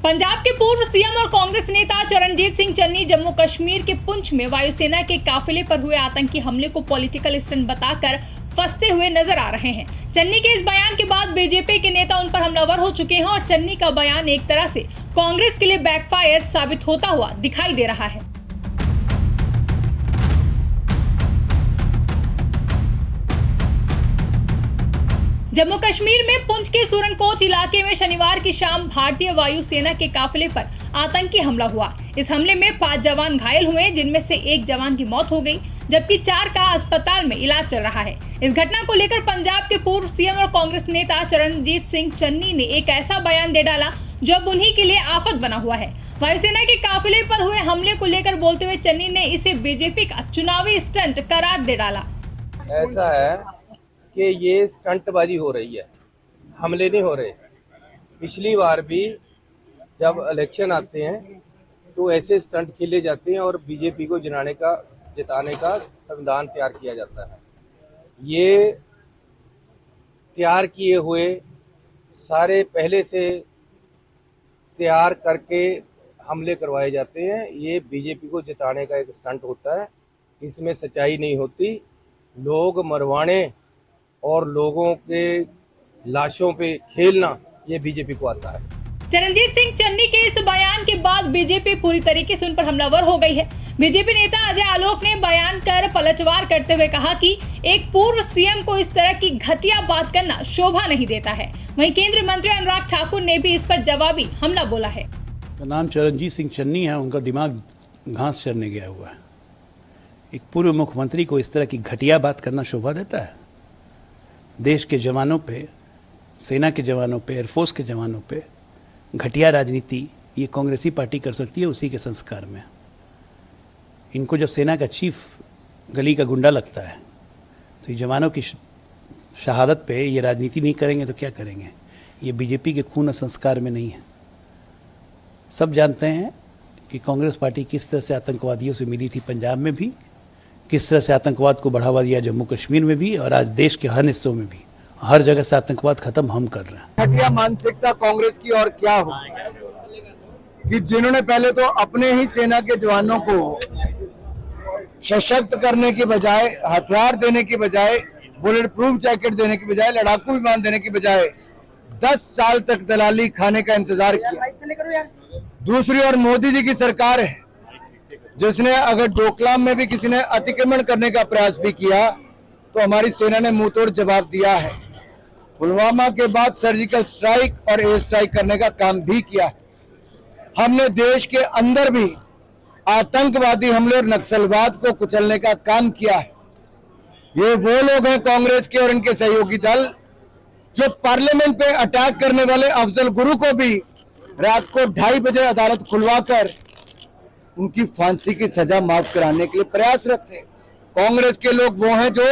पंजाब के पूर्व सीएम और कांग्रेस नेता चरणजीत सिंह चन्नी जम्मू कश्मीर के पुंछ में वायुसेना के काफिले पर हुए आतंकी हमले को पॉलिटिकल स्टंट बताकर फंसते हुए नजर आ रहे हैं। चन्नी के इस बयान के बाद बीजेपी के नेता उन पर हमलावर हो चुके हैं और चन्नी का बयान एक तरह से कांग्रेस के लिए बैकफायर साबित होता हुआ दिखाई दे रहा है। जम्मू कश्मीर में पुंछ के सुरनकोट इलाके में शनिवार की शाम भारतीय वायुसेना के काफिले पर आतंकी हमला हुआ। इस हमले में 5 जवान घायल हुए, जिनमें से 1 जवान की मौत हो गई, जबकि 4 का अस्पताल में इलाज चल रहा है। इस घटना को लेकर पंजाब के पूर्व सीएम और कांग्रेस नेता चरणजीत सिंह चन्नी ने एक ऐसा बयान दे डाला जो अब उन्हीं के लिए आफत बना हुआ है। वायुसेना के काफिले पर हुए हमले को लेकर बोलते हुए चन्नी ने इसे बीजेपी का चुनावी स्टंट करार दे डाला। ऐसा है कि ये स्टंटबाजी हो रही है, हमले नहीं हो रहे। पिछली बार भी जब इलेक्शन आते हैं तो ऐसे स्टंट खेले जाते हैं और बीजेपी को जिताने का संविधान तैयार किया जाता है। ये तैयार किए हुए सारे पहले से तैयार करके हमले करवाए जाते हैं। ये बीजेपी को जिताने का एक स्टंट होता है, इसमें सच्चाई नहीं होती। लोग मरवाने और लोगों के लाशों पे खेलना ये बीजेपी को आता है। चरणजीत सिंह चन्नी के इस बयान के बाद बीजेपी पूरी तरीके से उन पर हमलावर हो गई है। बीजेपी नेता अजय आलोक ने बयान कर पलटवार करते हुए कहा कि एक पूर्व सीएम को इस तरह की घटिया बात करना शोभा नहीं देता है। वहीं केंद्रीय मंत्री अनुराग ठाकुर ने भी इस पर जवाबी हमला बोला है। नाम चरणजीत सिंह चन्नी है, उनका दिमाग घास चरने गया हुआ है। एक पूर्व मुख्यमंत्री को इस तरह की घटिया बात करना शोभा देता है? देश के जवानों पे, सेना के जवानों पे, एयरफोर्स के जवानों पे घटिया राजनीति ये कांग्रेसी पार्टी कर सकती है, उसी के संस्कार में। इनको जब सेना का चीफ गली का गुंडा लगता है तो ये जवानों की शहादत पे ये राजनीति नहीं करेंगे तो क्या करेंगे? ये बीजेपी के खून और संस्कार में नहीं है। सब जानते हैं कि कांग्रेस पार्टी किस तरह से आतंकवादियों से मिली थी, पंजाब में भी किस तरह से आतंकवाद को बढ़ावा दिया, जम्मू कश्मीर में भी, और आज देश के हर हिस्सों में भी। हर जगह से आतंकवाद खत्म हम कर रहे हैं। घटिया मानसिकता कांग्रेस की और क्या हो कि जिन्होंने पहले तो अपने ही सेना के जवानों को सशक्त करने की बजाय, हथियार देने की बजाय, बुलेट प्रूफ जैकेट देने की बजाय, लड़ाकू विमान देने की बजाय 10 साल तक दलाली खाने का इंतजार किया। दूसरी ओर मोदी जी की सरकार है जिसने अगर डोकलाम में भी किसी ने अतिक्रमण करने का प्रयास भी किया तो हमारी सेना ने मुंहतोड़ जवाब दिया है। पुलवामा के बाद सर्जिकल स्ट्राइक और एयर स्ट्राइक करने का काम भी किया है। हमने देश के अंदर भी आतंकवादी हमले और नक्सलवाद को कुचलने का काम किया है। ये वो लोग हैं कांग्रेस के और इनके सहयोगी दल जो पार्लियामेंट पे अटैक करने वाले अफजल गुरु को भी रात को 2:30 बजे अदालत खुलवाकर उनकी फांसी की सजा माफ कराने के लिए प्रयासरत थे। कांग्रेस के लोग वो हैं जो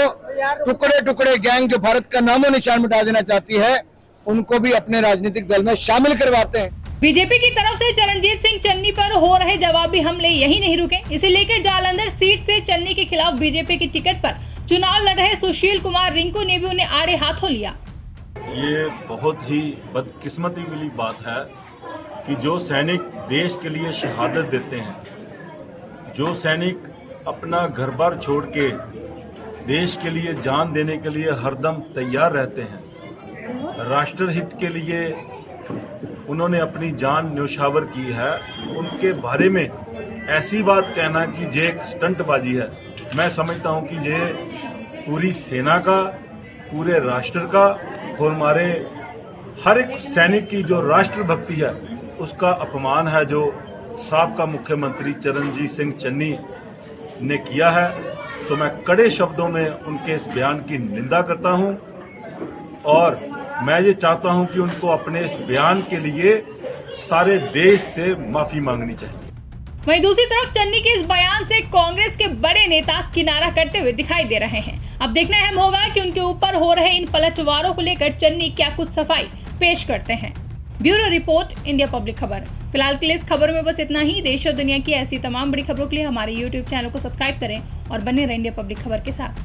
टुकड़े टुकड़े गैंग जो भारत का नामो निशान मिटा देना चाहती है, उनको भी अपने राजनीतिक दल में शामिल करवाते हैं। बीजेपी की तरफ से चरणजीत सिंह चन्नी पर हो रहे जवाबी हमले यही नहीं रुके। इसे लेकर जालंधर सीट से चन्नी के खिलाफ बीजेपी की टिकट पर चुनाव लड़ रहे सुशील कुमार रिंकू ने भी उन्हें आड़े हाथों लिया। ये बहुत ही बदकिस्मती वाली बात है कि जो सैनिक देश के लिए शहादत देते हैं, जो सैनिक अपना घर बार छोड़ के देश के लिए जान देने के लिए हरदम तैयार रहते हैं, राष्ट्र हित के लिए उन्होंने अपनी जान न्यौछावर की है, उनके बारे में ऐसी बात कहना कि ये एक स्टंटबाजी है। मैं समझता हूं कि ये पूरी सेना का, पूरे राष्ट्र का और हमारे हर एक सैनिक की जो राष्ट्रभक्ति है उसका अपमान है, जो साबका मुख्यमंत्री चरणजीत सिंह चन्नी ने किया है। तो मैं कड़े शब्दों में उनके इस बयान की निंदा करता हूं और मैं ये चाहता हूं कि उनको अपने इस बयान के लिए सारे देश से माफी मांगनी चाहिए। वहीं दूसरी तरफ चन्नी के इस बयान से कांग्रेस के बड़े नेता किनारा करते हुए दिखाई दे रहे हैं। अब देखना अहम होगा कि उनके ऊपर हो रहे इन पलटवारों को लेकर चन्नी क्या कुछ सफाई पेश करते हैं। ब्यूरो रिपोर्ट, इंडिया पब्लिक खबर। फिलहाल के लिए इस खबर में बस इतना ही। देश और दुनिया की ऐसी तमाम बड़ी खबरों के लिए हमारे YouTube चैनल को सब्सक्राइब करें और बने रहें इंडिया पब्लिक खबर के साथ।